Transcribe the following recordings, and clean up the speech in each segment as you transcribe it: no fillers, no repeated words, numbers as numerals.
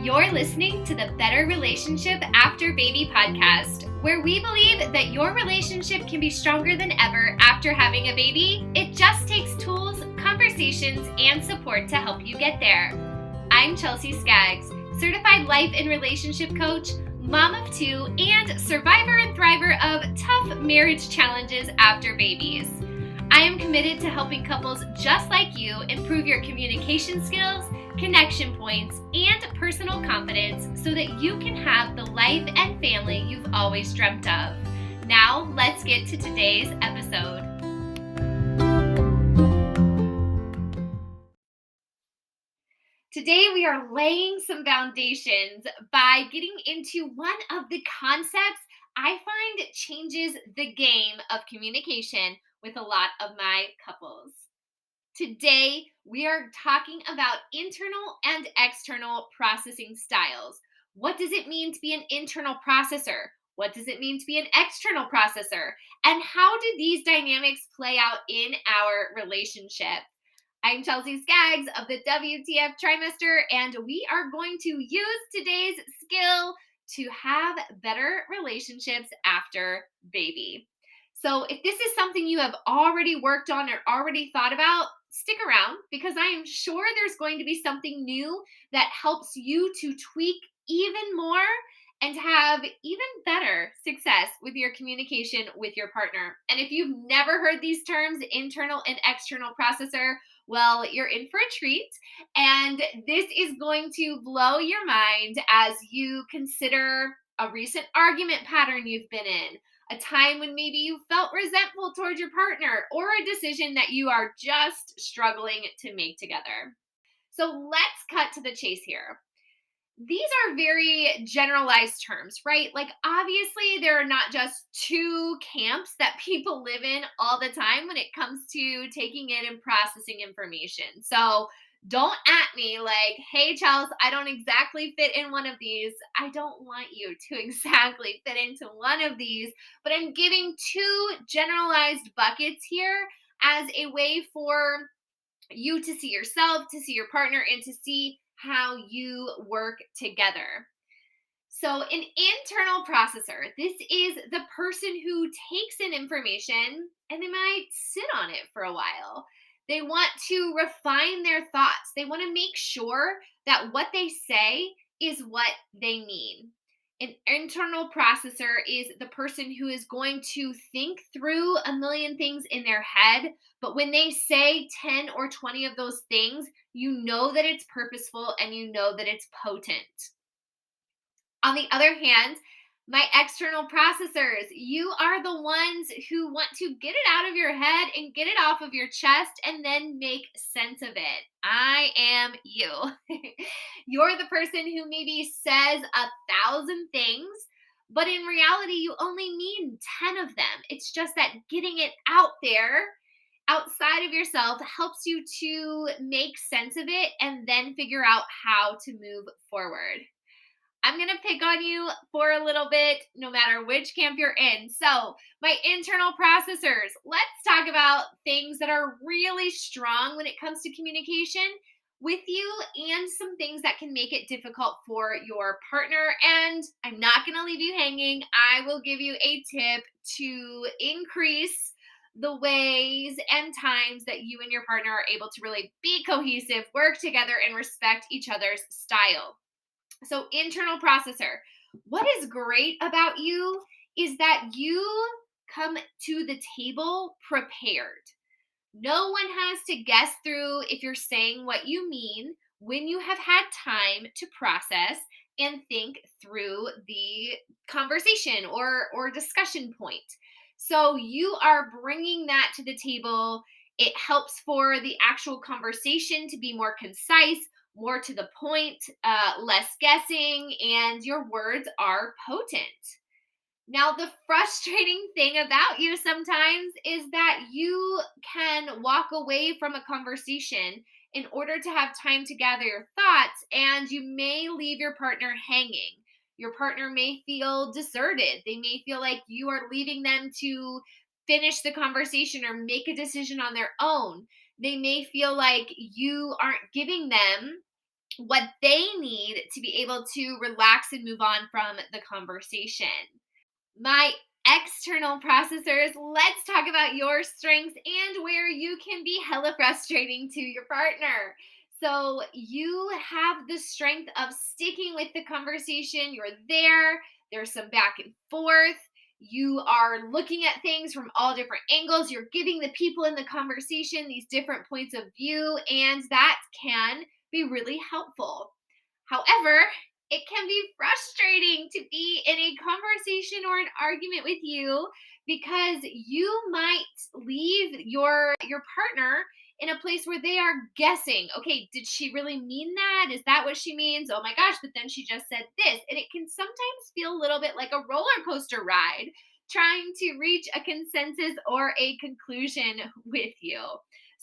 You're listening to the Better Relationship After Baby podcast, where we believe that your relationship can be stronger than ever after having a baby. It just takes tools, conversations, and support to help you get there. I'm Chelsea Skaggs, certified life and relationship coach, mom of two, and survivor and thriver of tough marriage challenges after babies. I am committed to helping couples just like you improve your communication skills, connection points, and personal confidence so that you can have the life and family you've always dreamt of. Now, let's get to today's episode. Today, we are laying some foundations by getting into one of the concepts I find changes the game of communication with a lot of my couples. Today, we are talking about internal and external processing styles. What does it mean to be an internal processor? What does it mean to be an external processor? And how do these dynamics play out in our relationship? I'm Chelsea Skaggs of the WTF Trimester, and we are going to use today's skill to have better relationships after baby. So if this is something you have already worked on or already thought about, stick around because I am sure there's going to be something new that helps you to tweak even more and have even better success with your communication with your partner. And if you've never heard these terms, internal and external processor, well, you're in for a treat. And this is going to blow your mind as you consider a recent argument pattern you've been in, a time when maybe you felt resentful towards your partner, or a decision that you are just struggling to make together. So let's cut to the chase here. These are very generalized terms, right? Like, obviously, there are not just two camps that people live in all the time when it comes to taking in and processing information. So don't at me like, hey, Chels, I don't exactly fit in one of these. I don't want you to exactly fit into one of these, but I'm giving two generalized buckets here as a way for you to see yourself, to see your partner, and to see how you work together. So an internal processor, this is the person who takes in information and they might sit on it for a while. They want to refine their thoughts. They want to make sure that what they say is what they mean. An internal processor is the person who is going to think through a million things in their head, but when they say 10 or 20 of those things, you know that it's purposeful and you know that it's potent. On the other hand, my external processors, you are the ones who want to get it out of your head and get it off of your chest and then make sense of it. I am you. You're the person who maybe says 1,000 things, but in reality, you only mean 10 of them. It's just that getting it out there outside of yourself helps you to make sense of it and then figure out how to move forward. I'm going to pick on you for a little bit, no matter which camp you're in. So, my internal processors, let's talk about things that are really strong when it comes to communication with you and some things that can make it difficult for your partner. And I'm not going to leave you hanging. I will give you a tip to increase the ways and times that you and your partner are able to really be cohesive, work together, and respect each other's style. So, internal processor, what is great about you is that you come to the table prepared. No one has to guess through if you're saying what you mean when you have had time to process and think through the conversation or discussion point. So, you are bringing that to the table. It helps for the actual conversation to be more concise, more to the point, less guessing, and your words are potent. Now, the frustrating thing about you sometimes is that you can walk away from a conversation in order to have time to gather your thoughts, and you may leave your partner hanging. Your partner may feel deserted. They may feel like you are leaving them to finish the conversation or make a decision on their own. They may feel like you aren't giving them what they need to be able to relax and move on from the conversation. My external processors, let's talk about your strengths and where you can be hella frustrating to your partner. So, you have the strength of sticking with the conversation. You're there, there's some back and forth. You are looking at things from all different angles. You're giving the people in the conversation these different points of view, and that can be really helpful. However, it can be frustrating to be in a conversation or an argument with you because you might leave your partner in a place where they are guessing, okay, did she really mean that? Is that what she means? Oh my gosh, but then she just said this. And it can sometimes feel a little bit like a roller coaster ride trying to reach a consensus or a conclusion with you.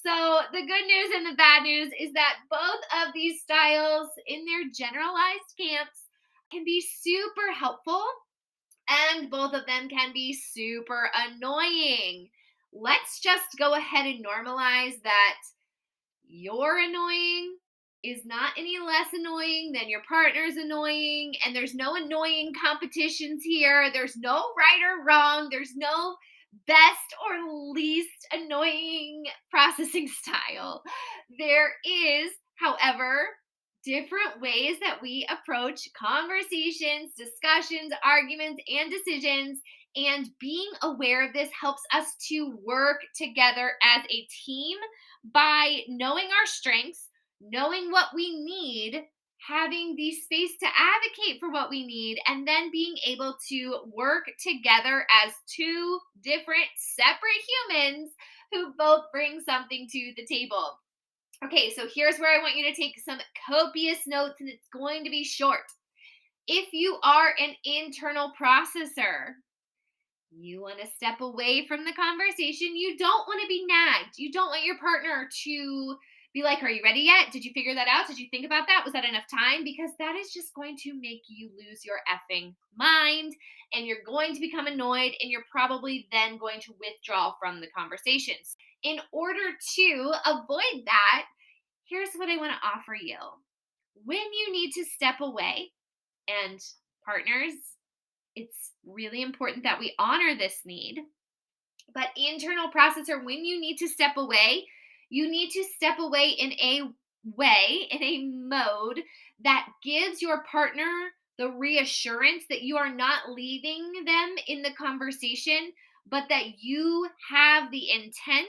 So, the good news and the bad news is that both of these styles, in their generalized camps, can be super helpful and both of them can be super annoying. Let's just go ahead and normalize that you're annoying is not any less annoying than your partner's annoying, and there's no annoying competitions here. There's no right or wrong. There's no best or least annoying processing style. There is, however, different ways that we approach conversations, discussions, arguments, and decisions. And being aware of this helps us to work together as a team by knowing our strengths, knowing what we need, having the space to advocate for what we need, and then being able to work together as two different separate humans who both bring something to the table. Okay, so here's where I want you to take some copious notes, and it's going to be short. If you are an internal processor, you want to step away from the conversation. You don't want to be nagged. You don't want your partner to be like, are you ready yet? Did you figure that out? Did you think about that? Was that enough time? Because that is just going to make you lose your effing mind and you're going to become annoyed and you're probably then going to withdraw from the conversations. In order to avoid that, here's what I want to offer you. When you need to step away, and partners, it's really important that we honor this need. But internal processor, when you need to step away, you need to step away in a way, in a mode that gives your partner the reassurance that you are not leaving them in the conversation, but that you have the intent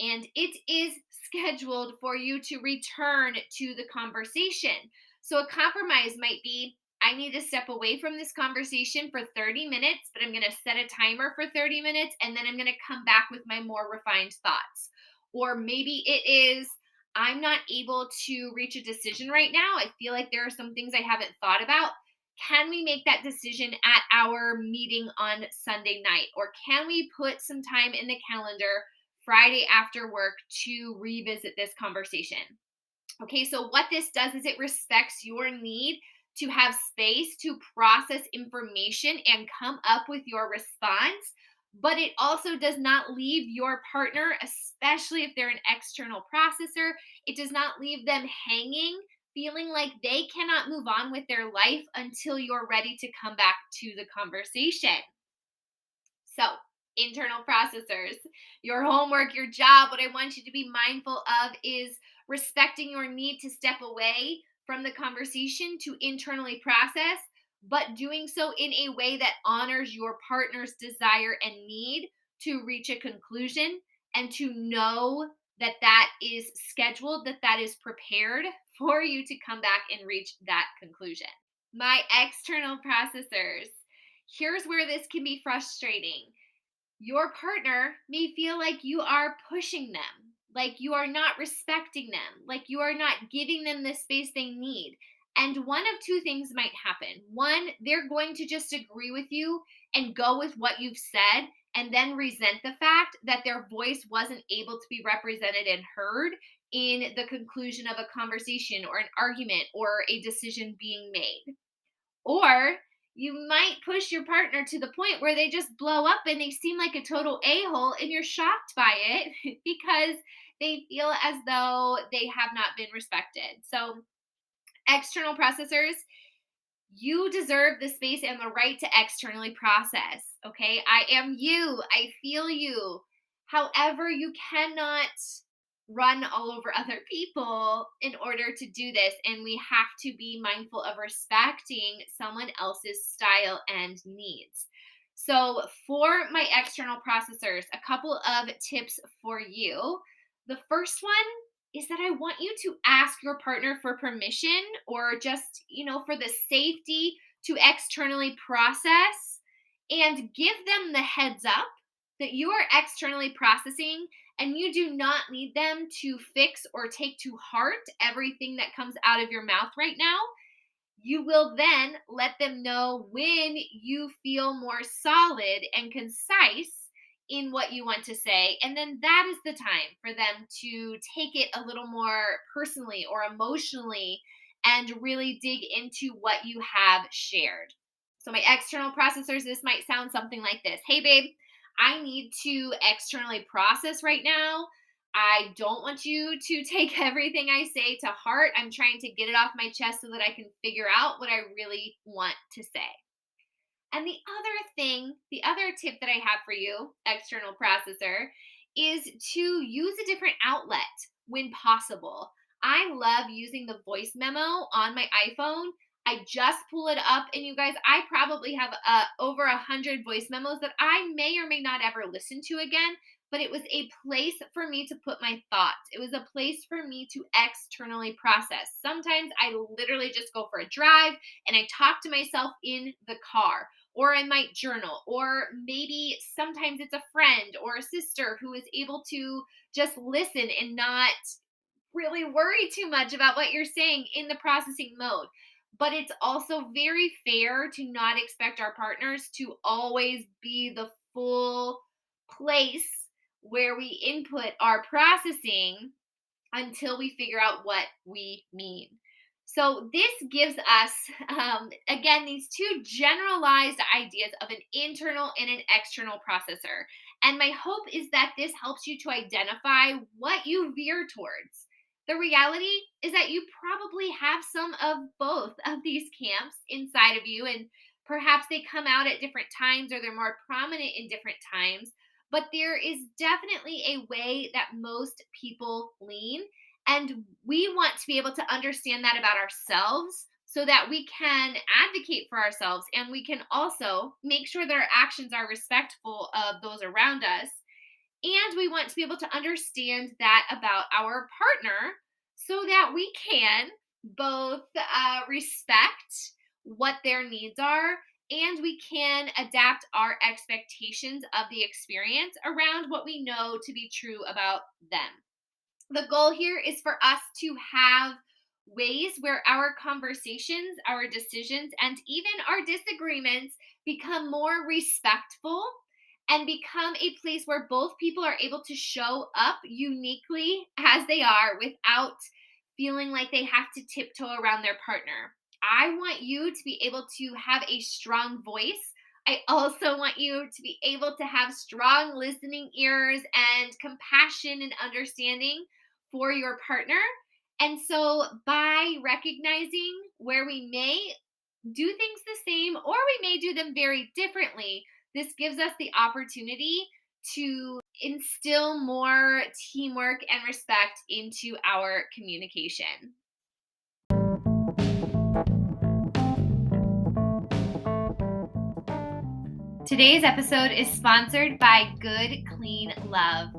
and it is scheduled for you to return to the conversation. So a compromise might be, I need to step away from this conversation for 30 minutes, but I'm going to set a timer for 30 minutes and then I'm going to come back with my more refined thoughts. Or maybe it is, I'm not able to reach a decision right now. I feel like there are some things I haven't thought about. Can we make that decision at our meeting on Sunday night? Or can we put some time in the calendar Friday after work to revisit this conversation? Okay, so what this does is it respects your need to have space to process information and come up with your response, but it also does not leave your partner, especially if they're an external processor, it does not leave them hanging, feeling like they cannot move on with their life until you're ready to come back to the conversation. So, internal processors, your homework, your job, what I want you to be mindful of is respecting your need to step away from the conversation to internally process, but doing so in a way that honors your partner's desire and need to reach a conclusion and to know that that is scheduled, that that is prepared for you to come back and reach that conclusion. My external processors, here's where this can be frustrating. Your partner may feel like you are pushing them, like you are not respecting them, like you are not giving them the space they need. And one of two things might happen. One, they're going to just agree with you and go with what you've said and then resent the fact that their voice wasn't able to be represented and heard in the conclusion of a conversation or an argument or a decision being made. Or you might push your partner to the point where they just blow up and they seem like a total a-hole and you're shocked by it because they feel as though they have not been respected. So External processors, you deserve the space and the right to externally process. Okay. I am you. I feel you. However, you cannot run all over other people in order to do this. And we have to be mindful of respecting someone else's style and needs. So, for my external processors, a couple of tips for you. The first one is that I want you to ask your partner for permission or just, for the safety to externally process and give them the heads up that you are externally processing and you do not need them to fix or take to heart everything that comes out of your mouth right now. You will then let them know when you feel more solid and concise in what you want to say. And then that is the time for them to take it a little more personally or emotionally and really dig into what you have shared. So, my external processors, this might sound something like this. Hey, babe, I need to externally process right now. I don't want you to take everything I say to heart. I'm trying to get it off my chest so that I can figure out what I really want to say. And the other tip that I have for you, external processor, is to use a different outlet when possible. I love using the voice memo on my iPhone. I just pull it up, and you guys, I probably have over 100 voice memos that I may or may not ever listen to again. But it was a place for me to put my thoughts. It was a place for me to externally process. Sometimes I literally just go for a drive and I talk to myself in the car, or I might journal, or maybe sometimes it's a friend or a sister who is able to just listen and not really worry too much about what you're saying in the processing mode. But it's also very fair to not expect our partners to always be the full place where we input our processing until we figure out what we mean. So, this gives us, again, these two generalized ideas of an internal and an external processor. And my hope is that this helps you to identify what you veer towards. The reality is that you probably have some of both of these camps inside of you, and perhaps they come out at different times or they're more prominent in different times. But there is definitely a way that most people lean, and we want to be able to understand that about ourselves so that we can advocate for ourselves and we can also make sure that our actions are respectful of those around us. And we want to be able to understand that about our partner so that we can both respect what their needs are and we can adapt our expectations of the experience around what we know to be true about them. The goal here is for us to have ways where our conversations, our decisions, and even our disagreements become more respectful and become a place where both people are able to show up uniquely as they are without feeling like they have to tiptoe around their partner. I want you to be able to have a strong voice. I also want you to be able to have strong listening ears and compassion and understanding for your partner. And so, by recognizing where we may do things the same or we may do them very differently, this gives us the opportunity to instill more teamwork and respect into our communication. Today's episode is sponsored by Good Clean Love.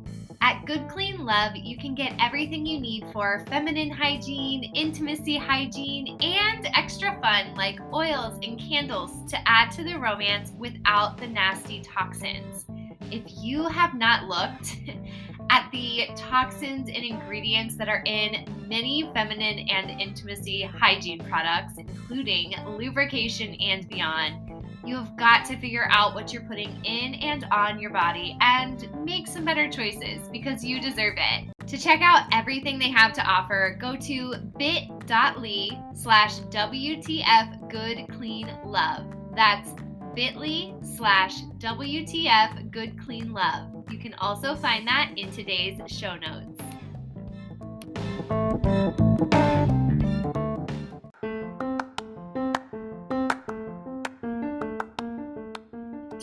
At Good Clean Love, you can get everything you need for feminine hygiene, intimacy hygiene, and extra fun like oils and candles to add to the romance without the nasty toxins. If you have not looked at the toxins and ingredients that are in many feminine and intimacy hygiene products, including lubrication and beyond, you've got to figure out what you're putting in and on your body and make some better choices because you deserve it. To check out everything they have to offer, go to bit.ly/WTF Good Clean Love. That's bit.ly/WTF Good Clean Love. You can also find that in today's show notes.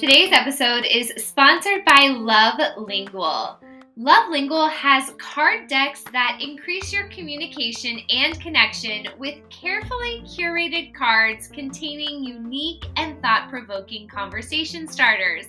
Today's episode is sponsored by Love Lingual. Love Lingual has card decks that increase your communication and connection with carefully curated cards containing unique and thought-provoking conversation starters.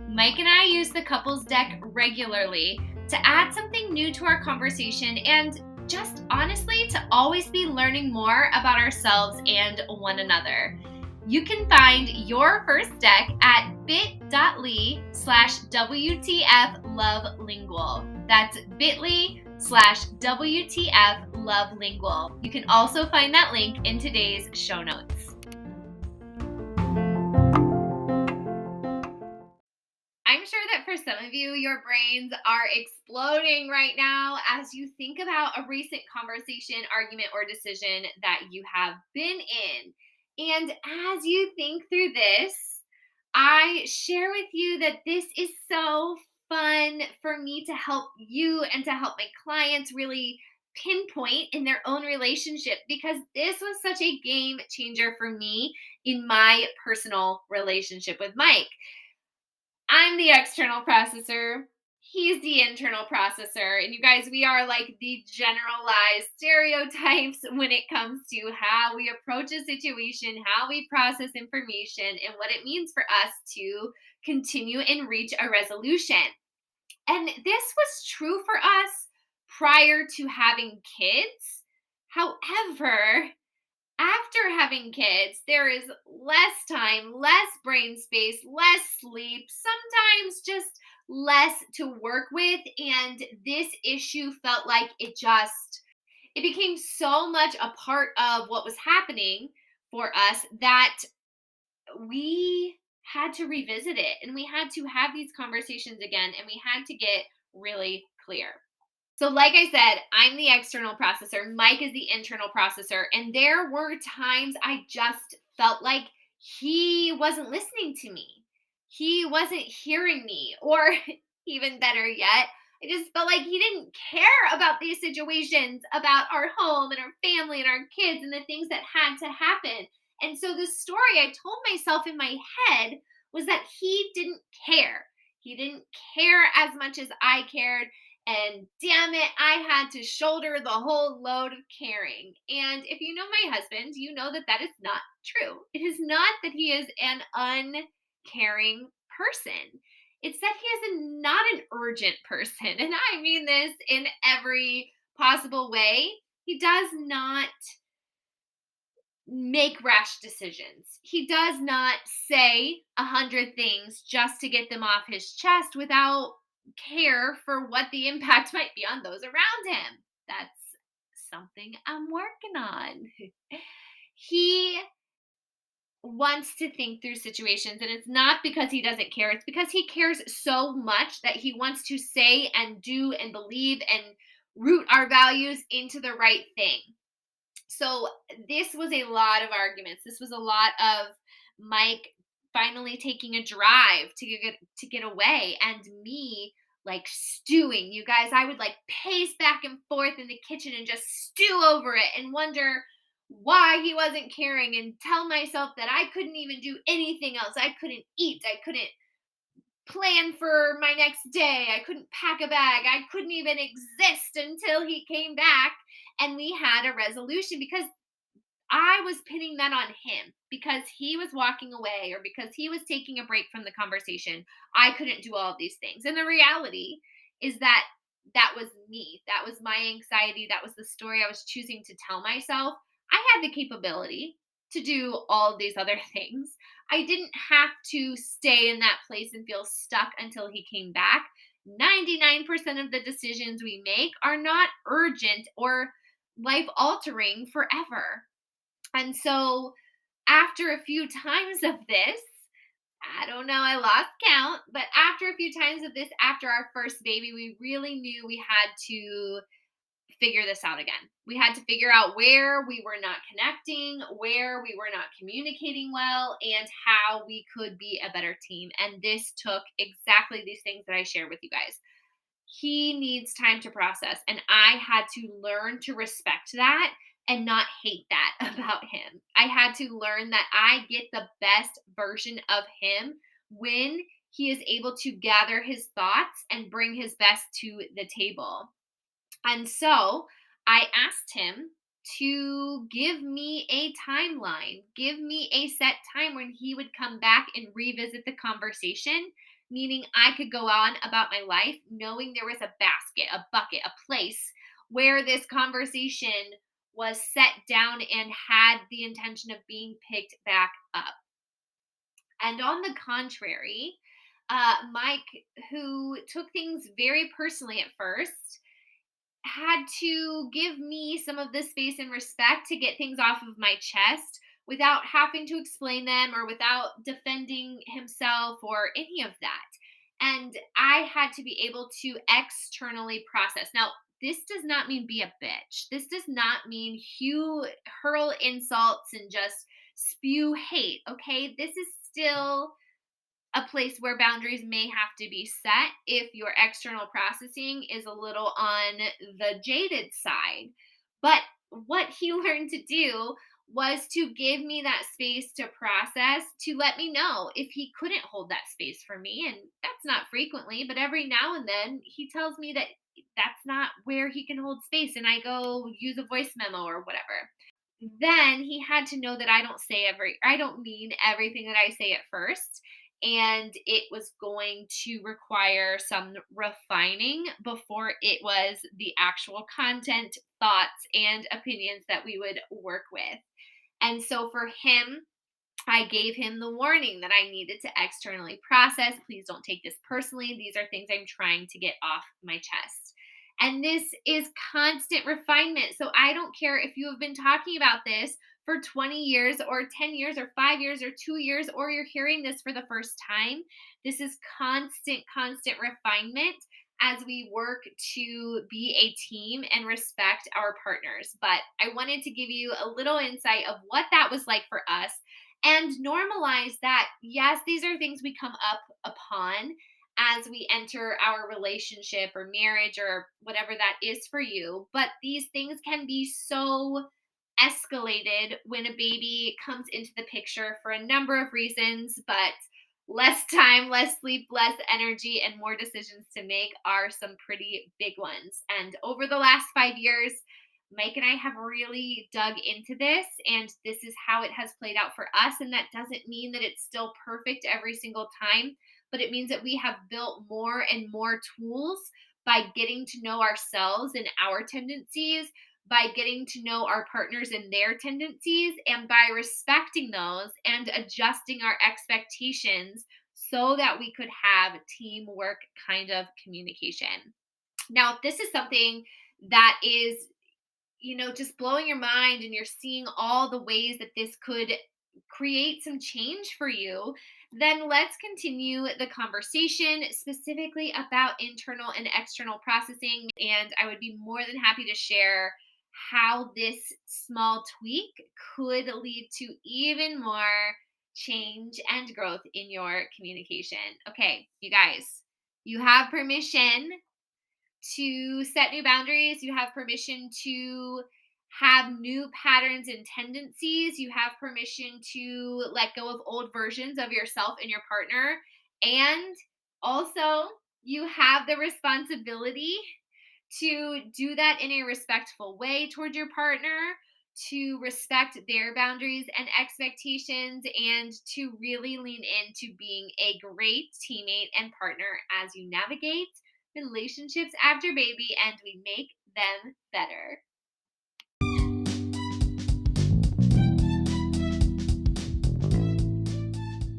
Mike and I use the couples deck regularly to add something new to our conversation and just honestly to always be learning more about ourselves and one another. You can find your first deck at bit.ly/WTFLoveLingual. That's bit.ly/WTFLoveLingual. You can also find that link in today's show notes. I'm sure that for some of you, your brains are exploding right now as you think about a recent conversation, argument, or decision that you have been in. And as you think through this, I share with you that this is so fun for me to help you and to help my clients really pinpoint in their own relationship, because this was such a game changer for me in my personal relationship with Mike. I'm the external processor. He's the internal processor. And you guys, we are like the generalized stereotypes when it comes to how we approach a situation, how we process information, and what it means for us to continue and reach a resolution. And this was true for us prior to having kids. However, after having kids, there is less time, less brain space, less sleep, sometimes just less to work with. And this issue felt like it became so much a part of what was happening for us that we had to revisit it and we had to have these conversations again and we had to get really clear. So, like I said, I'm the external processor. Mike is the internal processor. And there were times I just felt like he wasn't listening to me. He wasn't hearing me. Or even better yet, I just felt like he didn't care about these situations, about our home and our family and our kids and the things that had to happen. And so the story I told myself in my head was that he didn't care. He didn't care as much as I cared. And damn it, I had to shoulder the whole load of caring. And if you know my husband, you know that that is not true. It is not that he is an uncaring person. It's that he is not an urgent person. And I mean this in every possible way. He does not make rash decisions. He does not say 100 things just to get them off his chest without care for what the impact might be on those around him. That's something I'm working on. He wants to think through situations, and it's not because he doesn't care. It's because he cares so much that he wants to say and do and believe and root our values into the right thing. So this was a lot of arguments. This was a lot of Mike finally taking a drive to get away and me like stewing. You guys, I would like pace back and forth in the kitchen and just stew over it and wonder why he wasn't caring and tell myself that I couldn't even do anything else. I couldn't eat. I couldn't plan for my next day. I couldn't pack a bag. I couldn't even exist until he came back and we had a resolution, because I was pinning that on him because he was walking away or because he was taking a break from the conversation. I couldn't do all of these things. And the reality is that that was me. That was my anxiety. That was the story I was choosing to tell myself. I had the capability to do all of these other things. I didn't have to stay in that place and feel stuck until he came back. 99% of the decisions we make are not urgent or life altering forever. And so after a few times of this, I don't know, I lost count, but after a few times of this, after our first baby, we really knew we had to figure this out again. We had to figure out where we were not connecting, where we were not communicating well, and how we could be a better team. And this took exactly these things that I shared with you guys. He needs time to process, and I had to learn to respect that and not hate that about him. I had to learn that I get the best version of him when he is able to gather his thoughts and bring his best to the table. And so I asked him to give me a timeline, give me a set time when he would come back and revisit the conversation, meaning I could go on about my life knowing there was a basket, a bucket, a place where this conversation was set down and had the intention of being picked back up. And on the contrary, Mike, who took things very personally at first, had to give me some of the space and respect to get things off of my chest without having to explain them or without defending himself or any of that. And I had to be able to externally process. Now, this does not mean be a bitch. This does not mean hurl insults and just spew hate. Okay. This is still a place where boundaries may have to be set if your external processing is a little on the jaded side. But what he learned to do was to give me that space to process, to let me know if he couldn't hold that space for me. And that's not frequently, but every now and then he tells me that that's not where he can hold space. And I go use a voice memo or whatever. Then he had to know that I don't mean everything that I say at first, and it was going to require some refining before it was the actual content, thoughts, and opinions that we would work with. And so for him, I gave him the warning that I needed to externally process. Please don't take this personally. These are things I'm trying to get off my chest. And this is constant refinement. So I don't care if you have been talking about this for 20 years or 10 years or 5 years or 2 years, or you're hearing this for the first time. This is constant refinement as we work to be a team and respect our partners. But I wanted to give you a little insight of what that was like for us and normalize that, yes, these are things we come up upon as we enter our relationship or marriage or whatever that is for you. But these things can be so escalated when a baby comes into the picture for a number of reasons, but less time, less sleep, less energy, and more decisions to make are some pretty big ones. And over the last 5 years, Mike and I have really dug into this, and this is how it has played out for us. And that doesn't mean that it's still perfect every single time, but it means that we have built more and more tools by getting to know ourselves and our tendencies, by getting to know our partners and their tendencies, and by respecting those and adjusting our expectations so that we could have teamwork kind of communication. Now, if this is something that is, just blowing your mind and you're seeing all the ways that this could create some change for you, then let's continue the conversation specifically about internal and external processing. And I would be more than happy to share how this small tweak could lead to even more change and growth in your communication. Okay, you guys, you have permission to set new boundaries. You have permission to have new patterns and tendencies. You have permission to let go of old versions of yourself and your partner. And also, you have the responsibility to do that in a respectful way toward your partner, to respect their boundaries and expectations, and to really lean into being a great teammate and partner as you navigate relationships after baby and we make them better.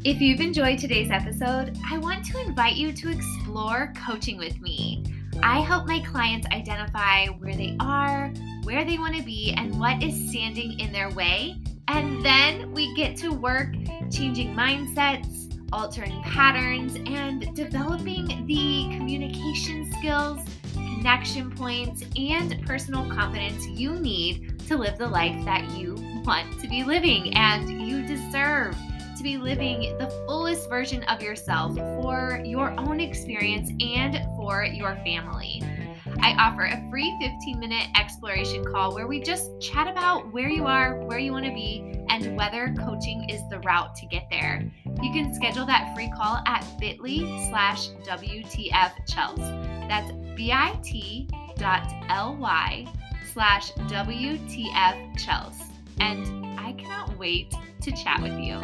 If you've enjoyed today's episode, I want to invite you to explore coaching with me. I help my clients identify where they are, where they want to be, and what is standing in their way. And then we get to work changing mindsets, altering patterns, and developing the communication skills, connection points, and personal confidence you need to live the life that you want to be living and you deserve to be living the fullest version of yourself for your own experience and for your family. I offer a free 15-minute exploration call where we just chat about where you are, where you want to be, and and whether coaching is the route to get there. You can schedule that free call at bit.ly/WTFChels. That's bit.ly/WTFChels. And I cannot wait to chat with you.